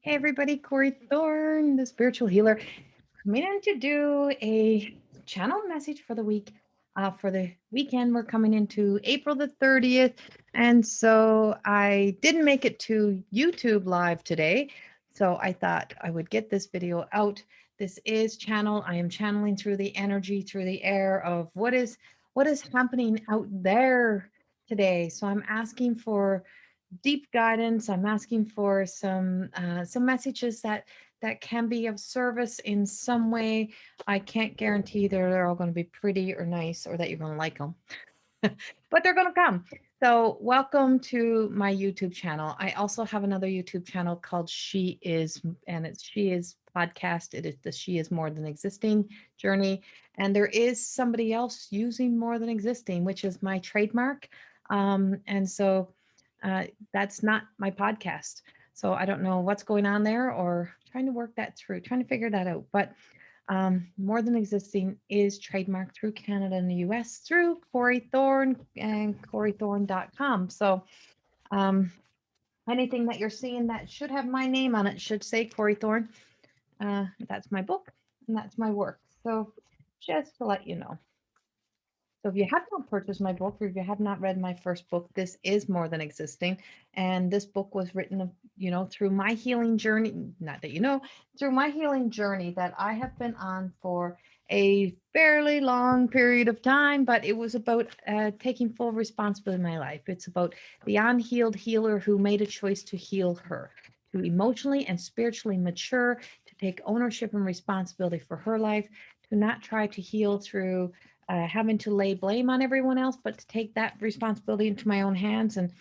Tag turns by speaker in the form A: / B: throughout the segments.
A: Hey everybody, Corrie Thorne, the spiritual healer, coming in to do a channel message for the week. For the weekend, we're coming into April the 30th. And so I didn't make it to YouTube live today. So I thought I would get this video out. This is channel. I am channeling through the energy, through the air of what is happening out there today. So I'm asking for deep guidance. I'm asking for some messages that can be of service in some way. I can't guarantee they're all going to be pretty or nice or that you're going to like them, but they're going to come. So welcome to my YouTube channel. I also have another YouTube channel called She Is, and it's She Is podcast. It is the She Is More Than Existing journey. And there is somebody else using More Than Existing, which is my trademark. And so uh, that's not my podcast. So I don't know what's going on there or trying to work that through, trying to figure that out. But More Than Existing is trademarked through Canada and the US through Corrie Thorne and CorrieThorne.com. So um, anything that you're seeing that should have my name on it should say Corrie Thorne. That's my book and that's my work. So just to let you know. So if you have not purchased my book or if you have not read my first book, this is More Than Existing. And this book was written, through my healing journey, not that you know, through my healing journey that I have been on for a fairly long period of time, but it was about taking full responsibility in my life. It's about the unhealed healer who made a choice to heal her, to emotionally and spiritually mature, to take ownership and responsibility for her life, to not try to heal through having to lay blame on everyone else, but to take that responsibility into my own hands and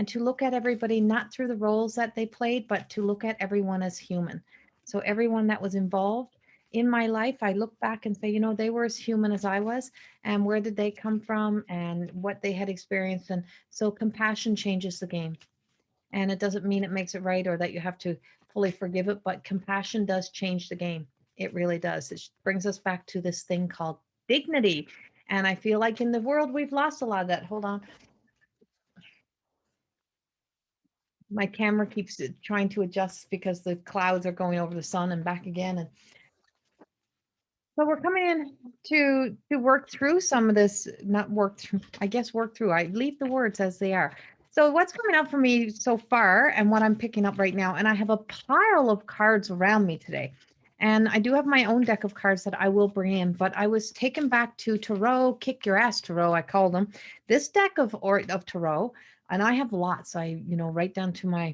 A: to look at everybody not through the roles that they played, but to look at everyone as human. So everyone that was involved in my life, I look back and say, they were as human as I was, and where did they come from and what they had experienced. And so compassion changes the game. And it doesn't mean it makes it right or that you have to fully forgive it, but compassion does change the game. It really does. It brings us back to this thing called dignity. And I feel like in the world, we've lost a lot of that. Hold on. My camera keeps trying to adjust because the clouds are going over the sun and back again. And so we're coming in to work through some of this, not work through, I guess work through. I leave the words as they are. So what's coming up for me so far and what I'm picking up right now, and I have a pile of cards around me today. And I do have my own deck of cards that I will bring in, but I was taken back to Tarot, kick your ass Tarot, I call them. This deck of Tarot, and I have lots. I, write down to my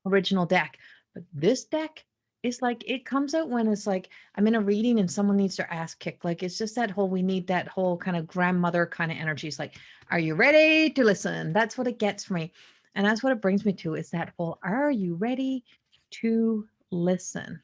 A: original deck. But this deck is like, it comes out when it's like I'm in a reading and someone needs their ass kicked. Like it's just that whole, we need that whole kind of grandmother kind of energy. It's like, are you ready to listen? That's what it gets for me. And that's what it brings me to, is that whole, are you ready to listen?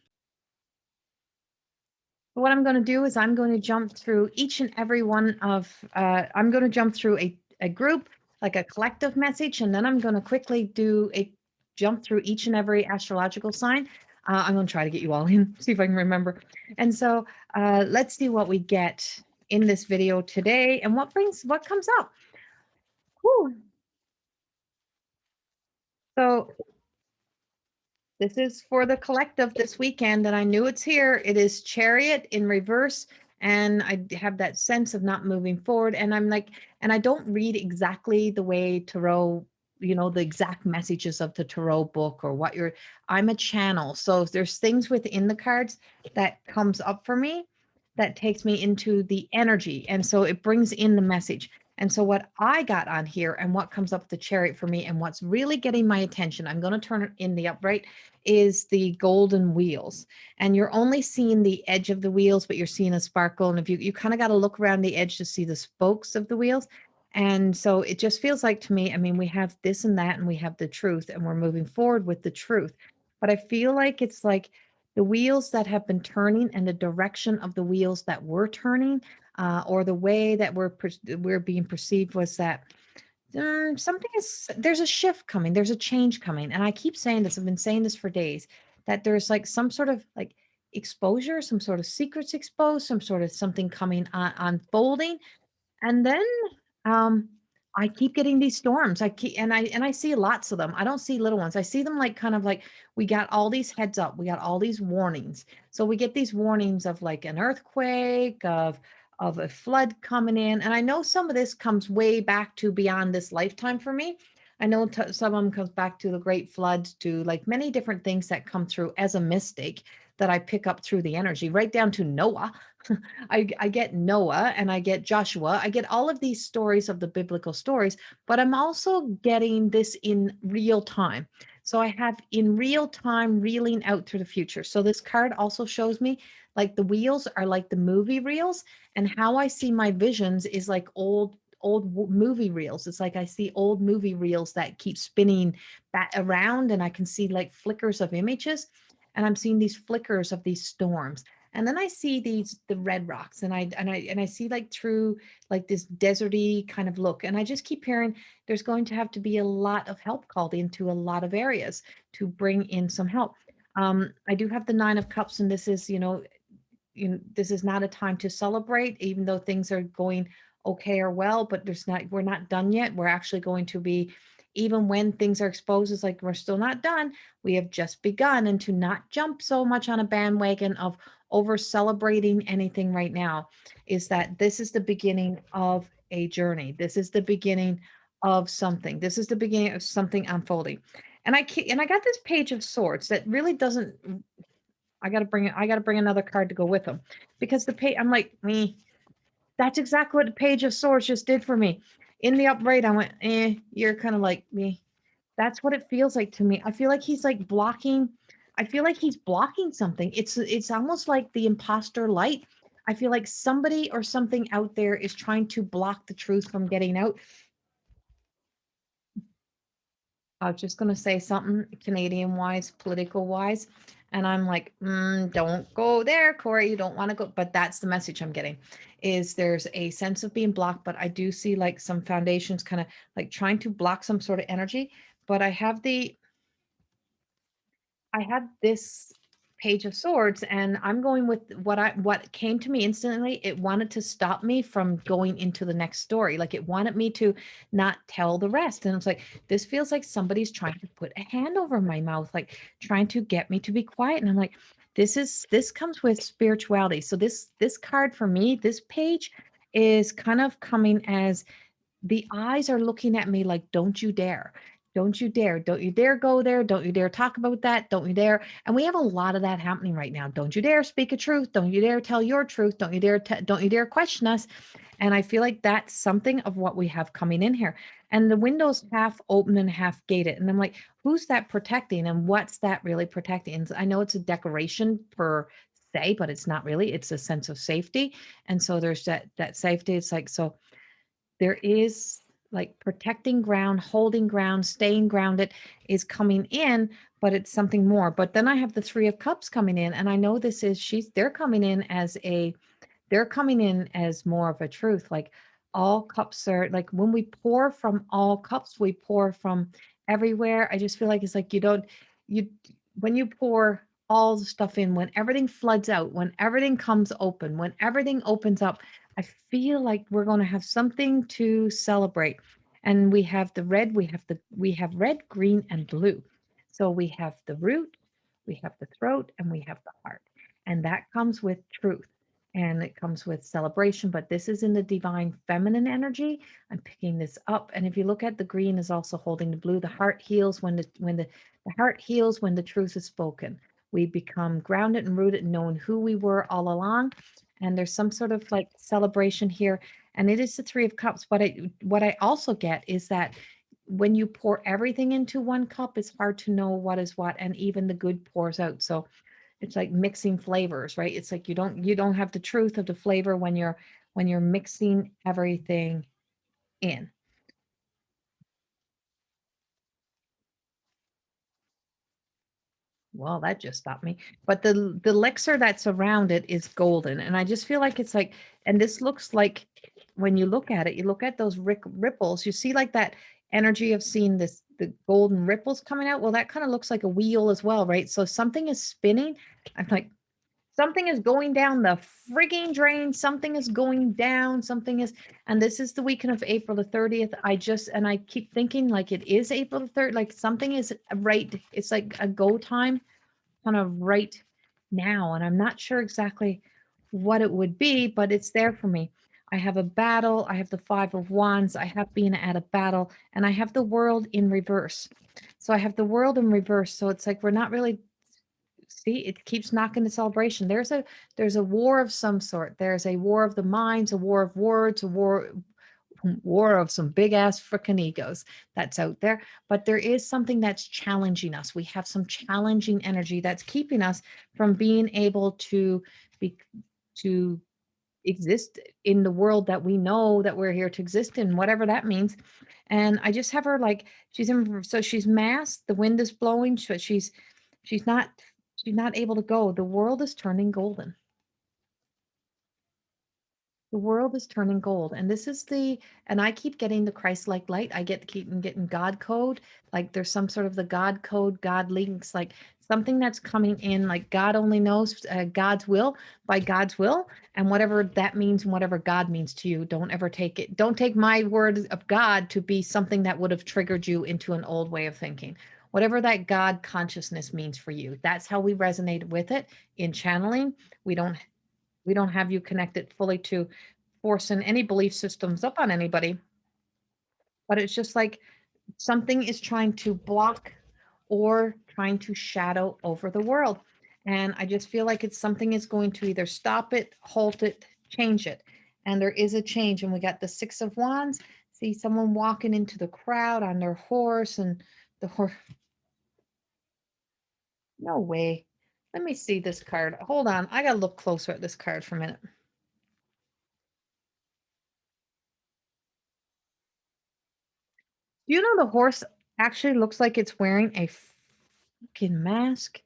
A: What I'm going to do is I'm going to jump through each and every one of, I'm going to jump through a group, like a collective message, and then I'm going to quickly do a jump through each and every astrological sign. I'm going to try to get you all in, see if I can remember. And so let's see what we get in this video today and what comes up. Whew. So this is for the collective this weekend, and I knew it's here. It is Chariot in reverse, and I have that sense of not moving forward. And I'm like, and I don't read exactly the way Tarot, the exact messages of the Tarot book or what I'm a channel. So there's things within the cards that comes up for me that takes me into the energy. And so it brings in the message. And so what I got on here and what comes up the Chariot for me and what's really getting my attention, I'm going to turn it in the upright, is the golden wheels. And you're only seeing the edge of the wheels, but you're seeing a sparkle. And if you kind of got to look around the edge to see the spokes of the wheels. And so it just feels like to me, I mean, we have this and that, and we have the truth, and we're moving forward with the truth. But I feel like it's like the wheels that have been turning and the direction of the wheels that were turning, or the way that we're being perceived was that there's a shift coming, there's a change coming. And I keep saying this, I've been saying this for days, that there's like some sort of like exposure, some sort of secrets exposed, some sort of something coming unfolding. And then um I keep getting these storms. I see lots of them. I don't see little ones. I see them like kind of like we got all these heads up. We got all these warnings. So we get these warnings of like an earthquake, of a flood coming in. And I know some of this comes way back to beyond this lifetime for me. I know some of them comes back to the great floods, to like many different things that come through as a mistake that I pick up through the energy, right down to Noah. I get Noah and I get Joshua. I get all of these stories of the biblical stories, but I'm also getting this in real time. So I have in real time reeling out through the future. So this card also shows me like the wheels are like the movie reels, and how I see my visions is like old movie reels. It's like I see old movie reels that keep spinning back around, and I can see like flickers of images, and I'm seeing these flickers of these storms. And then I see these the red rocks, and I see like through like this deserty kind of look, and I just keep hearing there's going to have to be a lot of help called into a lot of areas to bring in some help. I do have the Nine of Cups, and this is, this is not a time to celebrate, even though things are going okay or well, but we're not done yet. We're actually going to be, even when things are exposed, it's like we're still not done. We have just begun, and to not jump so much on a bandwagon of over celebrating anything right now is that this is the beginning of a journey. This is the beginning of something. This is the beginning of something unfolding. And I got this Page of Swords that really doesn't. I gotta bring another card to go with them, because the page, I'm like, me. That's exactly what the Page of Swords just did for me. In the upright, I went, you're kind of like me. That's what it feels like to me. I feel like he's like blocking. I feel like he's blocking something. It's almost like the imposter light. I feel like somebody or something out there is trying to block the truth from getting out. I was just gonna say something Canadian wise, political wise, and I'm like, don't go there, Corey. You don't want to go. But that's the message I'm getting, is there's a sense of being blocked, but I do see like some foundations kind of like trying to block some sort of energy. But I had this Page of Swords, and I'm going with what came to me instantly. It wanted to stop me from going into the next story. Like it wanted me to not tell the rest. And it's like, this feels like somebody's trying to put a hand over my mouth, like trying to get me to be quiet. And I'm like, this comes with spirituality. So this card for me, this page is kind of coming as the eyes are looking at me like, don't you dare. Don't you dare. Don't you dare go there. Don't you dare talk about that. Don't you dare. And we have a lot of that happening right now. Don't you dare speak a truth. Don't you dare tell your truth. Don't you dare don't you dare question us. And I feel like that's something of what we have coming in here. And the window's half open and half gated. And I'm like, who's that protecting, and what's that really protecting? And I know it's a decoration per se, but it's not really. It's a sense of safety. And so there's that safety. It's like, so there is like protecting ground, holding ground, staying grounded is coming in, but it's something more. But then I have the Three of Cups coming in, and I know this is they're coming in as more of a truth. Like all cups are like, when we pour from all cups, we pour from everywhere. I just feel like it's like you when you pour all the stuff in, when everything floods out, when everything comes open, when everything opens up, I feel like we're going to have something to celebrate. And we have the red, we have red, green, and blue. So we have the root, we have the throat, and we have the heart. And that comes with truth, and it comes with celebration. But this is in the divine feminine energy. I'm picking this up. And if you look at the green is also holding the blue, the heart heals the heart heals when the truth is spoken. We become grounded and rooted in knowing who we were all along. And there's some sort of like celebration here. And it is the Three of Cups. But what I also get is that when you pour everything into one cup, it's hard to know what is what, and even the good pours out. So it's like mixing flavors, right? It's like you don't have the truth of the flavor when you're mixing everything in. Well, that just stopped me. But the elixir that's around it is golden, and I just feel like it's like, and this looks like, when you look at it, you look at those ripples, you see like that energy of seeing the golden ripples coming out. Well, that kind of looks like a wheel as well, right? So something is spinning. I'm like, Something is going down the frigging drain. Something is going down. Something is, and this is the weekend of April the 30th. And I keep thinking like it is April the 3rd, like something is right. It's like a go time kind of right now. And I'm not sure exactly what it would be, but it's there for me. I have a battle. I have the Five of Wands. I have been at a battle, and I have the World in reverse. So I have the World in reverse. So it's like we're not really, see, it keeps knocking the celebration. There's a war of some sort. There's a war of the minds, a war of words, a war of some big ass freaking egos that's out there. But there is something that's challenging us. We have some challenging energy that's keeping us from being able to be to exist in the world that we know that we're here to exist in, whatever that means. And I just have her like she's in, so she's masked, the wind is blowing, so she's not she's not able to go. The world is turning golden. The world is turning gold. And this is and I keep getting the Christ-like light. I keep getting God code. Like there's some sort of the God code, God links, like something that's coming in, like God only knows God's will by God's will. And whatever that means and whatever God means to you, don't ever take it. Don't take my word of God to be something that would have triggered you into an old way of thinking. Whatever that God consciousness means for you, that's how we resonate with it in channeling. We don't we don't have you connected fully to forcing any belief systems up on anybody, but it's just like something is trying to block or trying to shadow over the world. And I just feel like it's something is going to either stop it, halt it, change it. And there is a change. And we got the Six of Wands. See someone walking into the crowd on their horse, and the horse. No way. Let me see this card. Hold on. I got to look closer at this card for a minute. Do you know the horse actually looks like it's wearing a fucking mask?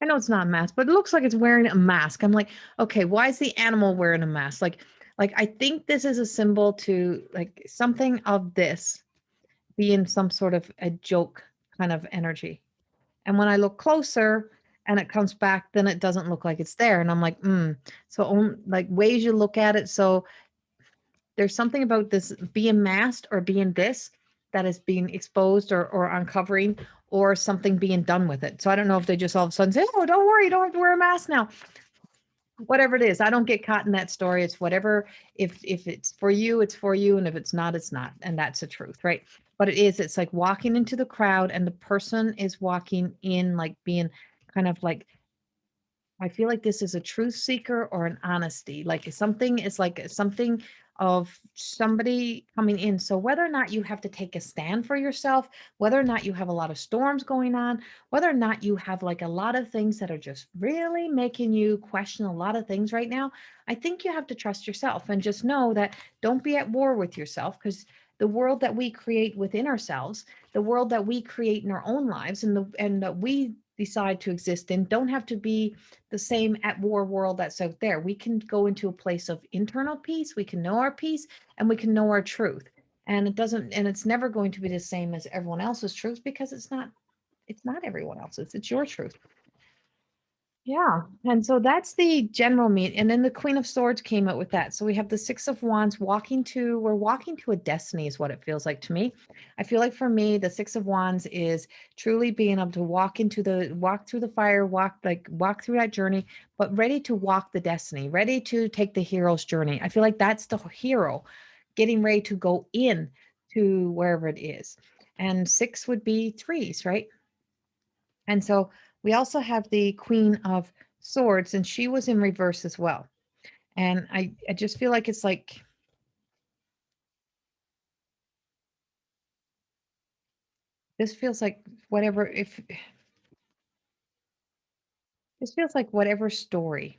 A: I know it's not a mask, but it looks like it's wearing a mask. I'm like, okay, why is the animal wearing a mask? Like I think this is a symbol to like something of this being some sort of a joke kind of energy. And when I look closer and it comes back, then it doesn't look like it's there. And I'm like, so like ways you look at it. So there's something about this being masked or being this that is being exposed or uncovering or something being done with it. So I don't know if they just all of a sudden say, oh, don't worry, you don't have to wear a mask now. Whatever it is, I don't get caught in that story. It's whatever, if it's for you, it's for you. And if it's not, it's not. And that's the truth, right? But it's like walking into the crowd and the person is walking in like being kind of like, I feel like this is a truth seeker or an honesty. Like something is like something of somebody coming in. So whether or not you have to take a stand for yourself, whether or not you have a lot of storms going on, whether or not you have like a lot of things that are just really making you question a lot of things right now, I think you have to trust yourself and just know that don't be at war with yourself, because the world that we create within ourselves, the world that we create in our own lives and that we decide to exist in don't have to be the same at war world that's out there. We can go into a place of internal peace. We can know our peace and we can know our truth. And it's never going to be the same as everyone else's truth, because it's not everyone else's. It's your truth. Yeah. And so that's the general meat. And then the Queen of Swords came out with that. So we have the Six of Wands we're walking to a destiny, is what it feels like to me. I feel like for me, the Six of Wands is truly being able to walk through the fire, walk through that journey, but ready to walk the destiny, ready to take the hero's journey. I feel like that's the hero getting ready to go in to wherever it is. And six would be threes, right? And so we also have the Queen of Swords, and she was in reverse as well. And I just feel like it's like this feels like whatever, if this feels like whatever story.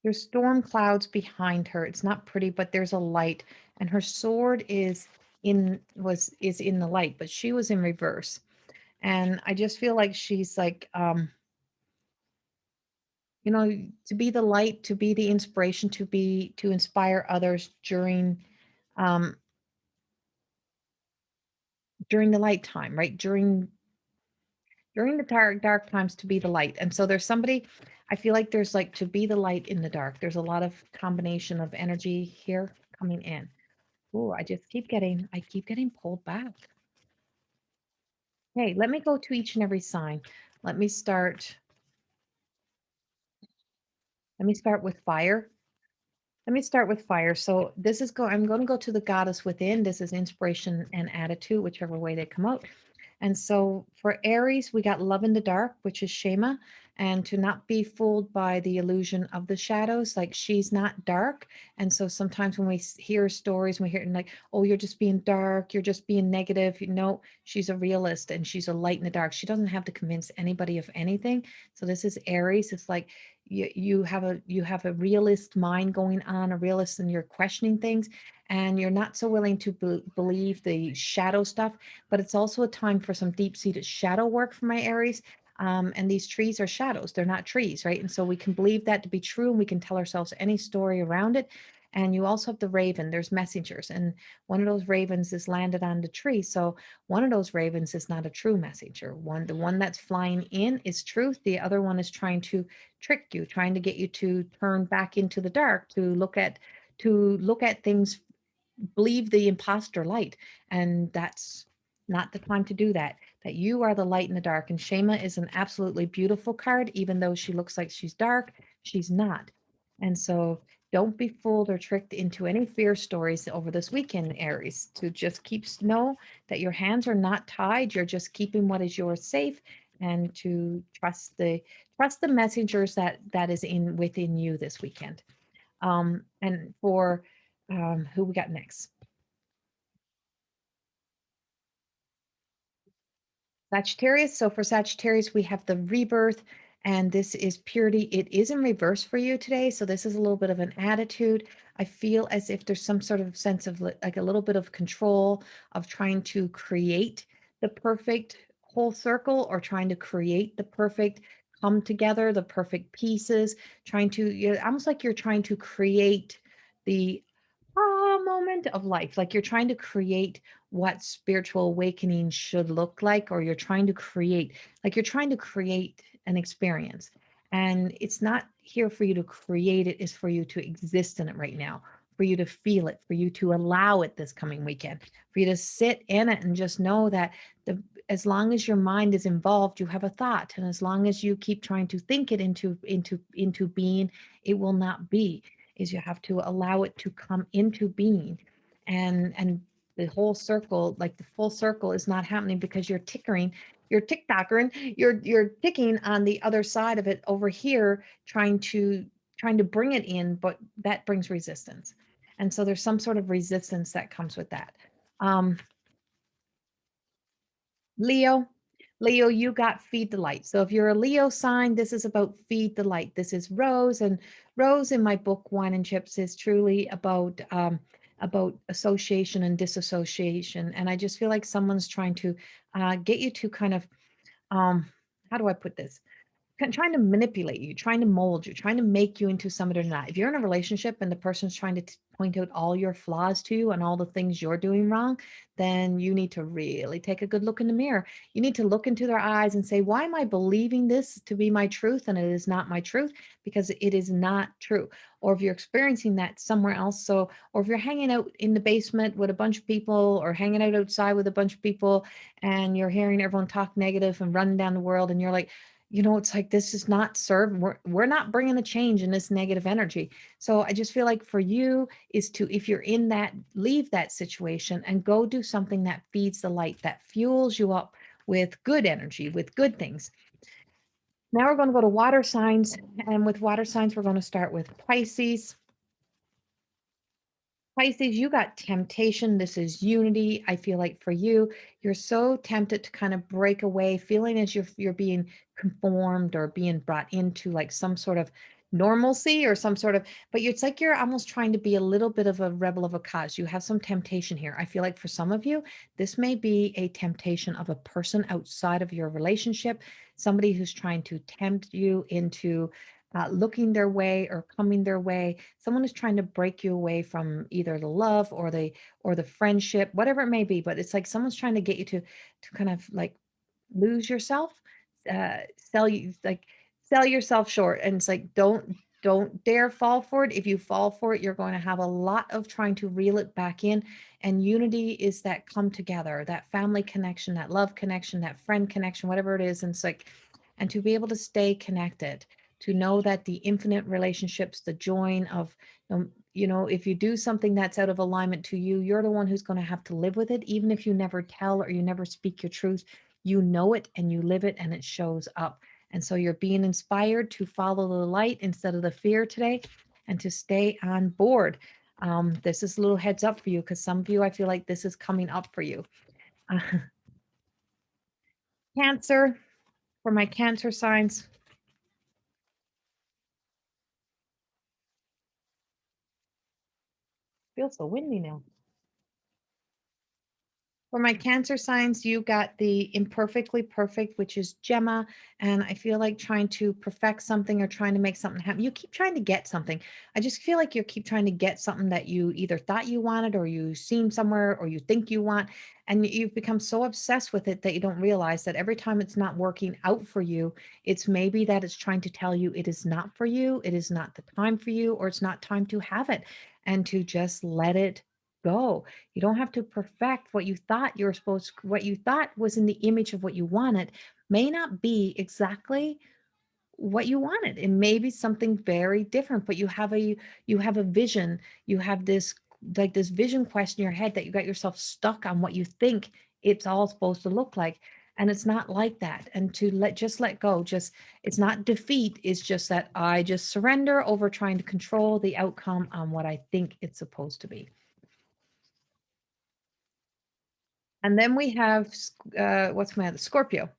A: There's storm clouds behind her. It's not pretty, but there's a light, and her sword is in the light, but she was in reverse. And I just feel like she's like to be the light, to be the inspiration, to inspire others um during the light time, right? during the dark times to be the light. And so there's somebody, I feel like there's like to be the light in the dark. There's a lot of combination of energy here coming in. Oh, I keep getting pulled back. Hey, let me go to each and every sign. Let me start, let me start with fire. Let me start with fire. So I'm going to go to the goddess within. This is inspiration and attitude, whichever way they come out. And so for Aries, we got love in the dark, which is Shema, and to not be fooled by the illusion of the shadows. Like she's not dark. And so sometimes when we hear stories, we hear it like, oh, you're just being dark, you're just being negative. No, she's a realist and she's a light in the dark. She doesn't have to convince anybody of anything. So this is Aries. It's like you have a realist mind going on, a realist, and you're questioning things, and you're not so willing to believe the shadow stuff. But it's also a time for some deep-seated shadow work for my Aries. And these trees are shadows, they're not trees, right? And so we can believe that to be true, and we can tell ourselves any story around it. And you also have the raven, there's messengers, and one of those ravens is landed on the tree. So one of those ravens is not a true messenger. The one that's flying in is truth. The other one is trying to trick you, trying to get you to turn back into the dark, to look at things, believe the imposter light. And that's not the time to do that. That you are the light in the dark. And Shema is an absolutely beautiful card, even though she looks like she's dark, she's not. And so don't be fooled or tricked into any fear stories over this weekend, Aries. To just know that your hands are not tied. You're just keeping what is yours safe, and to trust the messengers that is in within you this weekend. And for who we got next? Sagittarius. So for Sagittarius, we have the rebirth, and this is purity. It is in reverse for you today. So this is a little bit of an attitude. I feel as if there's some sort of sense of like a little bit of control of trying to create the perfect whole circle, or trying to create the perfect come together, the perfect pieces, trying to, almost like you're trying to create the moment of life. Like you're trying to create what spiritual awakening should look like, or you're trying to create an experience. And it's not here for you to create it, is for you to exist in it right now, for you to feel it, for you to allow it this coming weekend, for you to sit in it and just know that as long as your mind is involved, you have a thought. And as long as you keep trying to think it into being, it will not be. Is you have to allow it to come into being. And the whole circle, like the full circle, is not happening because you're tick-tockering, you're ticking on the other side of it over here, trying to bring it in, but that brings resistance. And so there's some sort of resistance that comes with that. um Leo, Leo, you got feed the light. So if you're a Leo sign, this is about feed the light. This is Rose, and Rose in my book Wine and Chips is truly about association and disassociation. And I just feel like someone's trying to get you to kind of um, how do I put this? Trying to manipulate you, trying to mold you, trying to make you into somebody or not. If you're in a relationship and the person's trying to point out all your flaws to you and all the things you're doing wrong, then you need to really take a good look in the mirror. You need to look into their eyes and say, why am I believing this to be my truth and it is not my truth? Because it is not true. Or if you're experiencing that somewhere else, or if you're hanging out in the basement with a bunch of people, or hanging out outside with a bunch of people, and you're hearing everyone talk negative and running down the world, and you're like, it's like this is not served. We're not bringing a change in this negative energy. So I just feel like for you is to, if you're in that, leave that situation and go do something that feeds the light, that fuels you up with good energy, with good things. Now we're going to go to water signs, and with water signs, we're going to start with Pisces. Pisces, you got temptation. This is unity. I feel like for you, you're so tempted to kind of break away, feeling as you're being conformed or being brought into like some sort of normalcy or some sort of, but it's like you're almost trying to be a little bit of a rebel of a cause. You have some temptation here. I feel like for some of you, this may be a temptation of a person outside of your relationship, somebody who's trying to tempt you into looking their way or coming their way. Someone is trying to break you away from either the love or the friendship, whatever it may be. But it's like someone's trying to get you to kind of like lose yourself. sell you like sell yourself short, and it's like don't dare fall for it. If you fall for it, you're going to have a lot of trying to reel it back in. And unity is that come together, that family connection, that love connection, that friend connection, whatever it is. And it's like, and to be able to stay connected, to know that the infinite relationships, the join of, if you do something that's out of alignment to you, you're the one who's going to have to live with it. Even if you never tell or you never speak your truth, you know it and you live it and it shows up. And so you're being inspired to follow the light instead of the fear today, and to stay on board. This is a little heads up for you, because some of you, I feel like this is coming up for you. Uh, Cancer, for my Cancer signs, feels so windy now. For my Cancer signs, you got the imperfectly perfect, which is Gemma. And I feel like trying to perfect something or trying to make something happen. You keep trying to get something. I just feel like you keep trying to get something that you either thought you wanted or you've seen somewhere or you think you want. And you've become so obsessed with it that you don't realize that every time it's not working out for you, it's maybe that it's trying to tell you it is not for you, it is not the time for you, or it's not time to have it, and to just let it go. You don't have to perfect what you thought you were supposed what you thought was in the image of what you wanted may not be exactly what you wanted. It may be something very different, but you have a vision. You have this like this vision quest in your head that you got yourself stuck on what you think it's all supposed to look like. And it's not like that. And to let go, just it's not defeat, it's just that I just surrender over trying to control the outcome on what I think it's supposed to be. And then we have what's my other Scorpio.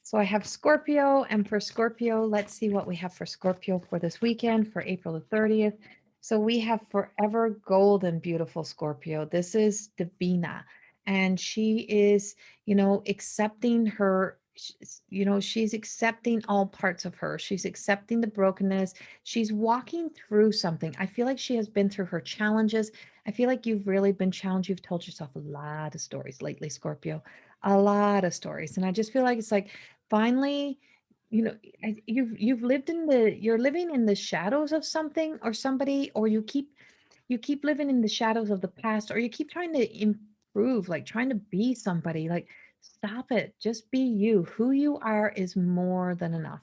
A: So I have Scorpio, and for Scorpio, let's see what we have for Scorpio for this weekend for April the 30th. So we have Forever Golden Beautiful Scorpio. This is Davina, and she is, accepting her, she's accepting all parts of her. She's accepting the brokenness. She's walking through something. I feel like she has been through her challenges. I feel like you've really been challenged. You've told yourself a lot of stories lately, Scorpio, a lot of stories. And I just feel like it's like, finally, you know you've lived in the you're living in the shadows of something or somebody, or you keep living in the shadows of the past, or you keep trying to improve, like trying to be somebody. Like, stop it, just be you. Who you are is more than enough.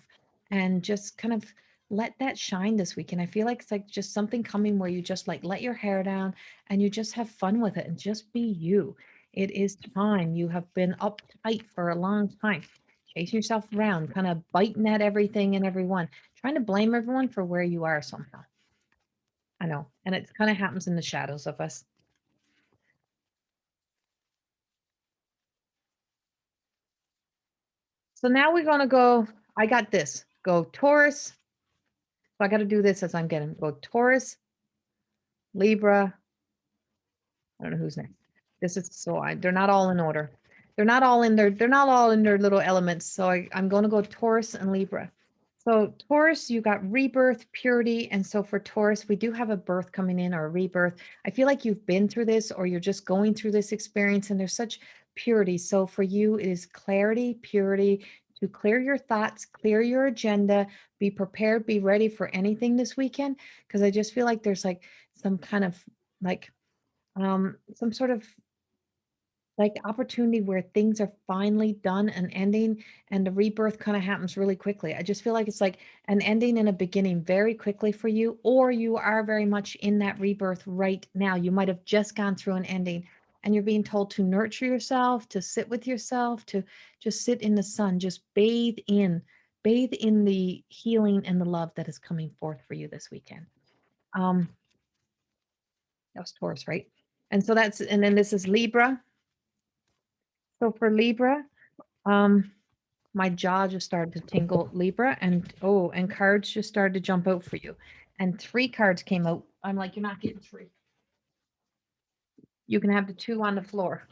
A: And just kind of let that shine this week. And I feel like it's like just something coming where you just like let your hair down and you just have fun with it and just be you. It is time. You have been uptight for a long time, chasing yourself around, kind of biting at everything and everyone, trying to blame everyone for where you are somehow. I know. And it kind of happens in the shadows of us. So now we're going to go. I got this. Go Taurus. So I got to do this as I'm getting. Go Taurus, Libra. I don't know who's next. This is they're not all in order. They're not all in their little elements. So I'm going to go Taurus and Libra. So Taurus, you got rebirth, purity. And so for Taurus, we do have a birth coming in or a rebirth. I feel like you've been through this or you're just going through this experience, and there's such purity. So for you, it is clarity, purity, to clear your thoughts, clear your agenda, be prepared, be ready for anything this weekend. Because I just feel like there's like some kind of like some sort of like opportunity where things are finally done and ending, and the rebirth kind of happens really quickly. I just feel like it's like an ending and a beginning very quickly for you, or you are very much in that rebirth right now. You might have just gone through an ending and you're being told to nurture yourself, to sit with yourself, to just sit in the sun, just bathe in the healing and the love that is coming forth for you this weekend. Um, that was Taurus, right? And then this is Libra. So for Libra, um, my jaw just started to tingle, Libra, and cards just started to jump out for you. And three cards came out. I'm like, you're not getting three. You can have the two on the floor.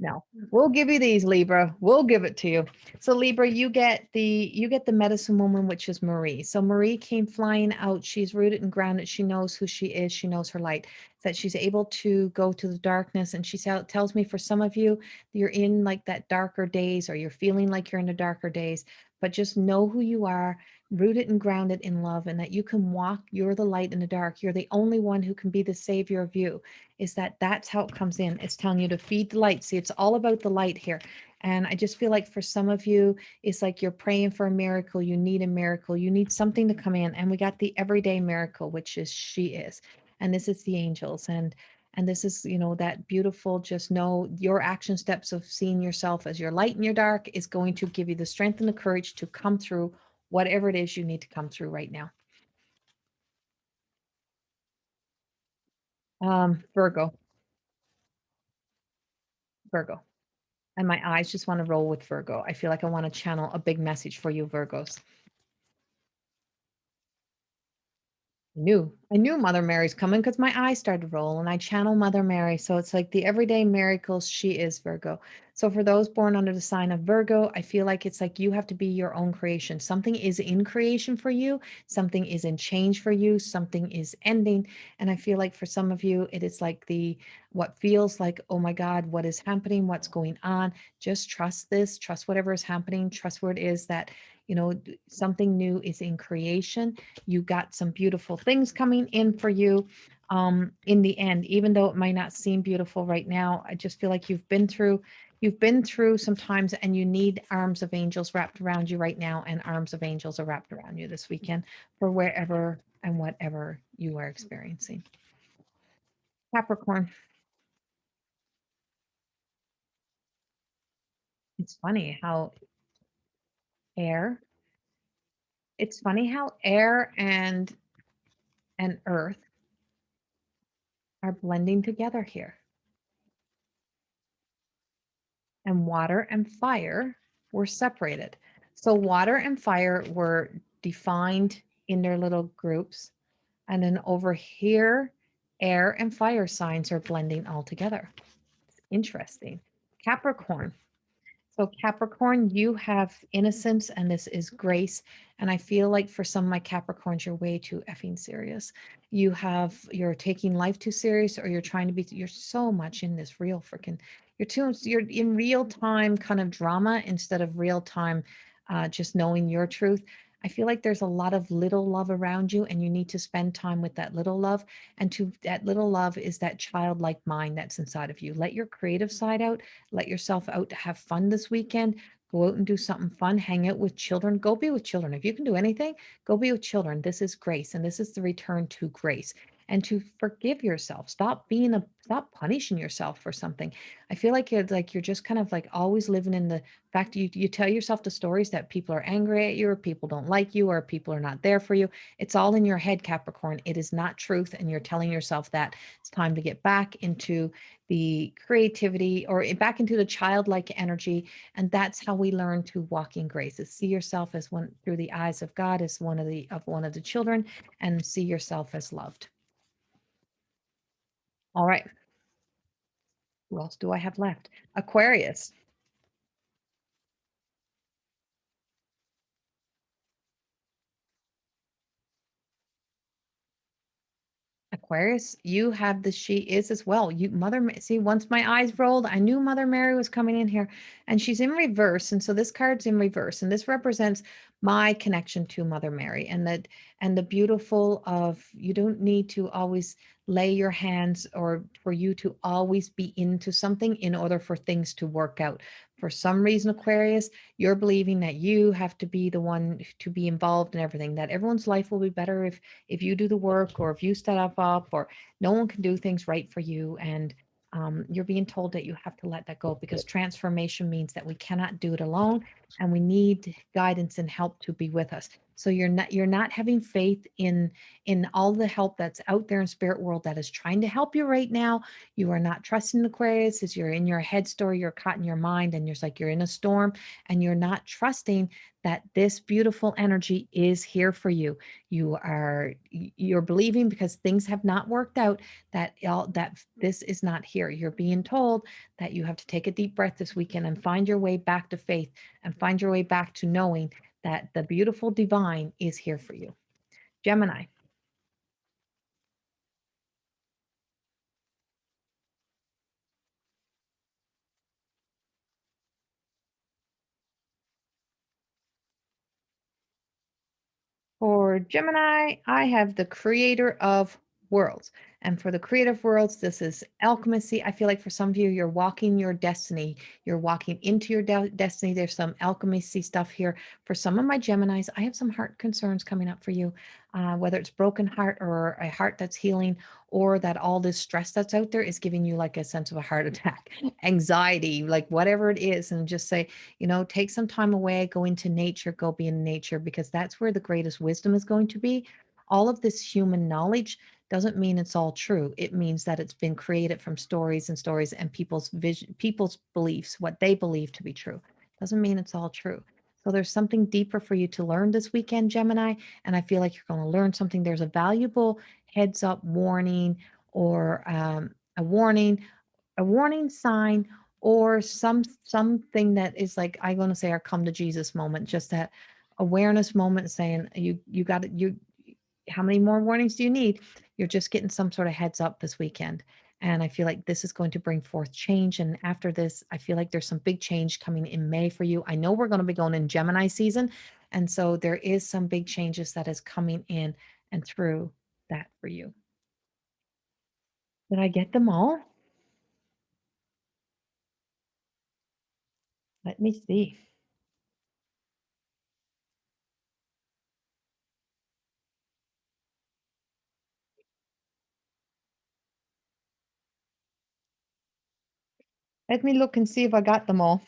A: No, we'll give you these, Libra. We'll give it to you. So Libra, you get the medicine woman, which is Marie. So Marie came flying out. She's rooted and grounded. She knows who she is. She knows her light. That she's able to go to the darkness. And she tells me for some of you, you're in like that darker days, or you're feeling like you're in the darker days. But just know who you are, rooted and grounded in love, and that you can walk. You're the light in the dark. You're the only one who can be the savior of you. Is that's how it comes in. It's telling you to feed the light. See, it's all about the light here. And I just feel like for some of you, it's like you're praying for a miracle. You need a miracle. You need something to come in. And we got the everyday miracle, which is she is. And this is the angels. And this is, that beautiful, just know your action steps of seeing yourself as your light in your dark is going to give you the strength and the courage to come through whatever it is you need to come through right now. Virgo, Virgo. And my eyes just want to roll with Virgo. I feel like I want to channel a big message for you, Virgos. I knew Mother Mary's coming because my eyes started to roll and I channel Mother Mary. So it's like the everyday miracles. She is Virgo. So for those born under the sign of Virgo, I feel like it's like you have to be your own creation. Something is in creation for you. Something is in change for you. Something is ending. And I feel like for some of you, it is like what feels like, oh my God, what is happening? What's going on? Just trust this, trust whatever is happening, trust where it is that, something new is in creation. You got some beautiful things coming in for you. In the end, even though it might not seem beautiful right now, I just feel like you've been through some times and you need arms of angels wrapped around you right now, and arms of angels are wrapped around you this weekend for wherever and whatever you are experiencing. Capricorn, it's funny how air, it's funny how air and earth are blending together here, and water and fire were separated. So water and fire were defined in their little groups. And then over here, air and fire signs are blending all together. Interesting. Capricorn. So Capricorn, you have innocence and this is grace. And I feel like for some of my Capricorns, you're way too effing serious. You're taking life too serious, or you're so much in this real freaking, you're in real time kind of drama instead of real time, just knowing your truth. I feel like there's a lot of little love around you and you need to spend time with that little love. And that little love is that childlike mind that's inside of you. Let your creative side out. Let yourself out to have fun this weekend. Go out and do something fun. Hang out with children. Go be with children. If you can do anything, go be with children. This is grace, and this is the return to grace. And to forgive yourself. Stop punishing yourself for something. I feel like you're just kind of like always living in the fact you tell yourself the stories that people are angry at you, or people don't like you, or people are not there for you. It's all in your head, Capricorn. It is not truth, and you're telling yourself that it's time to get back into the creativity, or back into the childlike energy. And that's how we learn to walk in grace, is see yourself as one through the eyes of God, as one of the children, and see yourself as loved. All right, who else do I have left? Aquarius. Aquarius, you have the she is as well. See, once my eyes rolled, I knew Mother Mary was coming in here, and she's in reverse. And so this card's in reverse, and this represents my connection to Mother Mary, and the beautiful of, you don't need to always lay your hands, or for you to always be into something in order for things to work out. For some reason, Aquarius, you're believing that you have to be the one to be involved in everything, that everyone's life will be better if you do the work, or if you set up, or no one can do things right for you. And you're being told that you have to let that go, because transformation means that we cannot do it alone, and we need guidance and help to be with us. So you're not having faith in all the help that's out there in spirit world that is trying to help you right now. You are not trusting Aquarius as you're in your head story, you're caught in your mind, and you're like you're in a storm, and you're not trusting that this beautiful energy is here for you. You're believing because things have not worked out that this is not here. You're being told that you have to take a deep breath this weekend and find your way back to faith and find your way back to knowing that the beautiful divine is here for you. Gemini. For Gemini, I have the creator of worlds. And for the creative worlds, this is alchemy. I feel like for some of you, you're walking your destiny. You're walking into your destiny. There's some alchemy stuff here. For some of my Geminis, I have some heart concerns coming up for you, whether it's broken heart or a heart that's healing, or that all this stress that's out there is giving you like a sense of a heart attack, anxiety, like whatever it is. And just say, take some time away, go into nature, go be in nature, because that's where the greatest wisdom is going to be. All of this human knowledge doesn't mean it's all true. It means that it's been created from stories and stories and people's vision, people's beliefs, what they believe to be true. Doesn't mean it's all true. So there's something deeper for you to learn this weekend, Gemini, and I feel like you're going to learn something. There's a valuable heads up warning, or a warning sign, or something that is like, I'm going to say our come to Jesus moment, just that awareness moment saying you got it. How many more warnings do you need? You're just getting some sort of heads up this weekend. And I feel like this is going to bring forth change. And after this, I feel like there's some big change coming in May for you. I know we're going to be going in Gemini season. And so there is some big changes that is coming in and through that for you. Did I get them all? Let me see. Let me look and see if I got them all.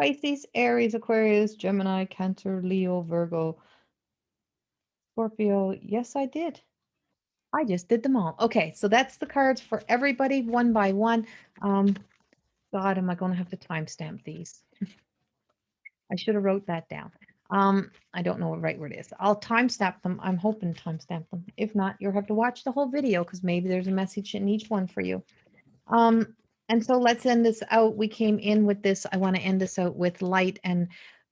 A: Pisces, Aries, Aquarius, Gemini, Cancer, Leo, Virgo, Scorpio. Yes, I did. I just did them all. Okay, so that's the cards for everybody one by one. Um, God, am I going to have to timestamp these? I should have wrote that down. I don't know what right word is. I'll timestamp them. I'm hoping to timestamp them. If not, you'll have to watch the whole video because maybe there's a message in each one for you. Um, and so let's end this out. We came in with this. I want to end this out with light. And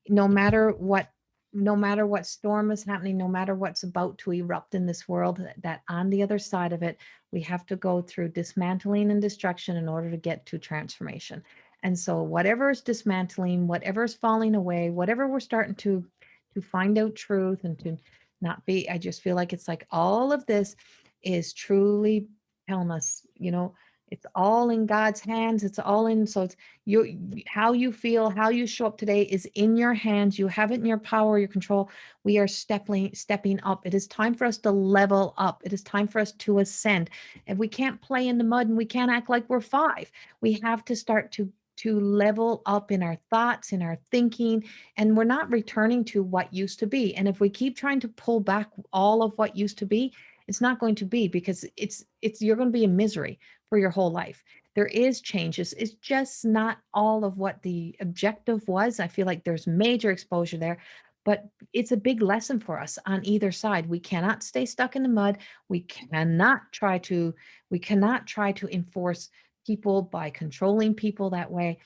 A: no matter what, no matter what storm is happening, no matter what's about to erupt in this world, that on the other side of it, we have to go through dismantling and destruction in order to get to transformation. And so whatever is dismantling, whatever is falling away, whatever we're starting to find out truth and to not be, I just feel like it's like all of this is truly telling us, it's all in God's hands. It's all in. So it's how you feel, how you show up today is in your hands. You have it in your power, your control. We are stepping up. It is time for us to level up. It is time for us to ascend. And we can't play in the mud and we can't act like we're five. We have to start to level up in our thoughts, in our thinking, and we're not returning to what used to be. And if we keep trying to pull back all of what used to be, it's not going to be, because it's you're going to be in misery for your whole life. There is changes. It's just not all of what the objective was. I feel like there's major exposure there, but it's a big lesson for us on either side. We cannot stay stuck in the mud. We cannot try to enforce people by controlling people that way.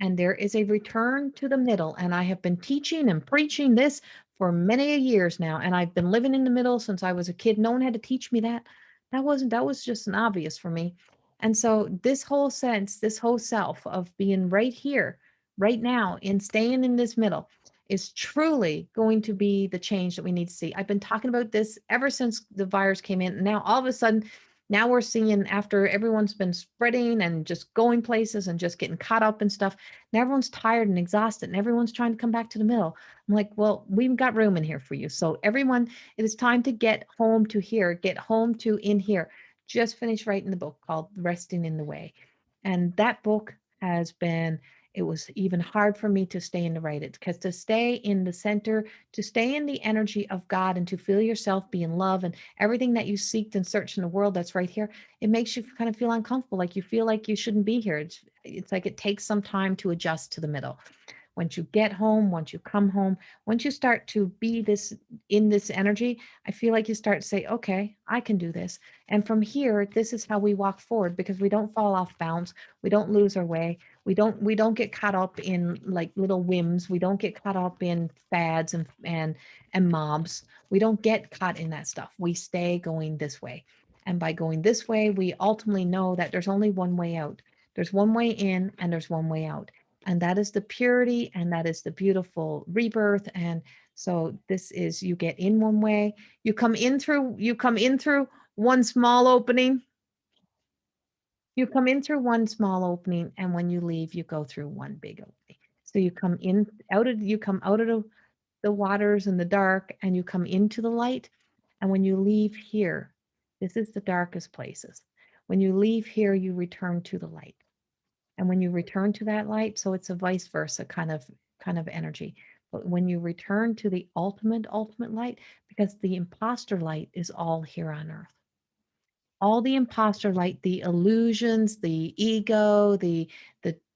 A: And there is a return to the middle. And I have been teaching and preaching this for many years now. And I've been living in the middle since I was a kid. No one had to teach me that. That was just an obvious for me. And so this whole sense, this whole self of being right here, right now, and staying in this middle is truly going to be the change that we need to see. I've been talking about this ever since the virus came in. And now all of a sudden, now we're seeing, after everyone's been spreading and just going places and just getting caught up and stuff, now everyone's tired and exhausted and everyone's trying to come back to the middle. I'm like, well, we've got room in here for you. So everyone, it is time to get home to here, get home to in here. Just finished writing the book called Resting in the Way. And that book has been it was even hard for me to stay in the right. It's because to stay in the center, to stay in the energy of God and to feel yourself be in love and everything that you seeked and searched in the world that's right here, it makes you kind of feel uncomfortable, like you feel like you shouldn't be here. It's like it takes some time to adjust to the middle. Once you get home, once you come home, once you start to be this in this energy, I feel like you start to say, okay, I can do this. And from here, this is how we walk forward because we don't fall off bounds. We don't lose our way. We don't get caught up in like little whims. We don't get caught up in fads and mobs. We don't get caught in that stuff. We stay going this way. And by going this way, we ultimately know that there's only one way out. There's one way in and there's one way out. And that is the purity and that is the beautiful rebirth. And so this is you get in one way, you come in through one small opening. You come in through one small opening, and when you leave, you go through one big opening. So you come out of the waters in the dark and you come into the light. And when you leave here, this is the darkest places. When you leave here, you return to the light. And when you return to that light, so it's a vice versa kind of energy. But when you return to the ultimate light, because the imposter light is all here on earth, all the imposter light, the illusions, the ego, the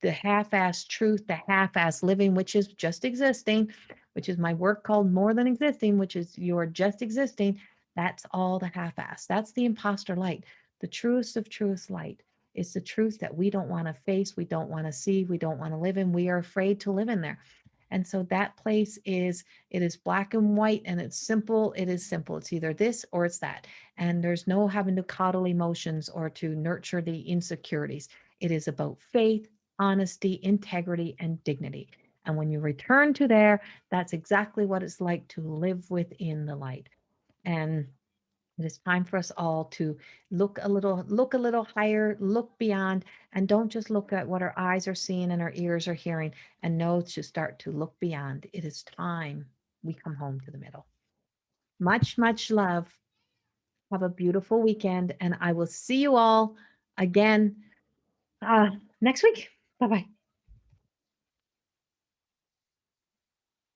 A: half-assed truth, the half-assed living, which is just existing, which is my work called More Than Existing, which is you're just existing. That's all the half-assed. That's the imposter light. The truest of truest light is the truth that we don't want to face, we don't want to see, we don't want to live in. We are afraid to live in there. And so that place is, it is black and white and it's simple. It is simple. It's either this or it's that. And there's no having to coddle emotions or to nurture the insecurities. It is about faith, honesty, integrity, and dignity. And when you return to there, that's exactly what it's like to live within the light. And it is time for us all to look a little higher, look beyond, and don't just look at what our eyes are seeing and our ears are hearing, and know to start to look beyond. It is time we come home to the middle. Much, much love. Have a beautiful weekend, and I will see you all again next week. Bye bye.